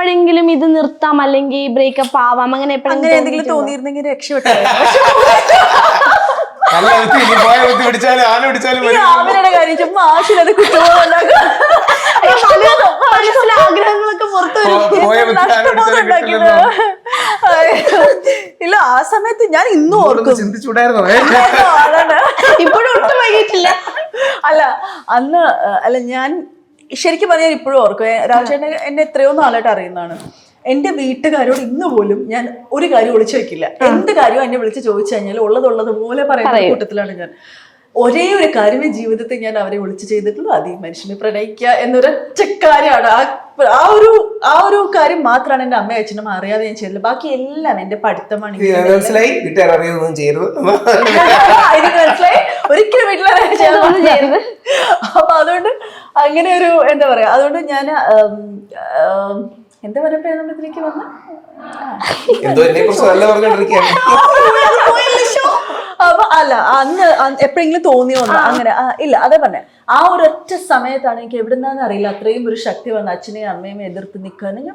എപ്പോഴെങ്കിലും ഇത് നിർത്താം അല്ലെങ്കിൽ ബ്രേക്കപ്പ് ആവാം അങ്ങനെ എന്തെങ്കിലും തോന്നിയിരുന്നെങ്കിൽ രക്ഷപ്പെട്ടു. അവരുടെ കാര്യം ചുമ്മാ ആശുപത്രി കുറ്റബോധം ആഗ്രഹങ്ങളൊക്കെ പുറത്തു ഇല്ല. ആ സമയത്ത് ഞാൻ ഇന്നും ഓർക്കും, ഇപ്പോഴും ഒട്ടും വൈകിട്ടില്ല. അല്ല അന്ന് അല്ല ഞാൻ ശരിക്കും പറഞ്ഞാൽ ഇപ്പോഴും ഓർക്കും. രാജേട്ടൻ എന്നെ എത്രയോ നാളായിട്ട് അറിയുന്നതാണ്. എന്റെ വീട്ടുകാരോട് ഇന്ന് പോലും ഞാൻ ഒരു കാര്യം ഒളിച്ചു വെക്കില്ല. എന്ത് കാര്യവും എന്നെ വിളിച്ച് ചോദിച്ചു കഴിഞ്ഞാൽ ഉള്ളത് പോലെ പറയുന്ന കൂട്ടത്തിലാണ് ഞാൻ. ഒരേ ഒരു കാര്യമേ ജീവിതത്തിൽ ഞാൻ അവരെ വിളിച്ച് ചെയ്തിട്ടുള്ളൂ, അത് ഈ മനുഷ്യനെ പ്രണയിക്കുക എന്നൊരൊറ്റ കാര്യമാണ്. ആ ഒരു കാര്യം മാത്രമാണ് എന്റെ അമ്മയും അച്ഛനും അറിയാതെ ഞാൻ ചെയ്തില്ല. ബാക്കി എല്ലാം എന്റെ പഠിത്തമാണ്. മനസ്സിലായി, ഒരിക്കലും വീട്ടിലറിയാതെ. അപ്പൊ അതുകൊണ്ട് അങ്ങനെ ഒരു എന്താ പറയാ, അതുകൊണ്ട് ഞാൻ എന്താ പറയുക ഇതിലേക്ക് വന്ന അപ്പൊ അല്ല അന്ന് എപ്പോഴെങ്കിലും തോന്നിയോ അങ്ങനെ ഇല്ല. അതേ പറഞ്ഞ ആ ഒരൊറ്റ സമയത്താണ് എനിക്ക് എവിടുന്നാന്ന് അറിയില്ല അത്രയും ഒരു ശക്തി വന്ന അച്ഛനെയും അമ്മയും എതിർത്ത് നിൽക്കാൻ. ഞാൻ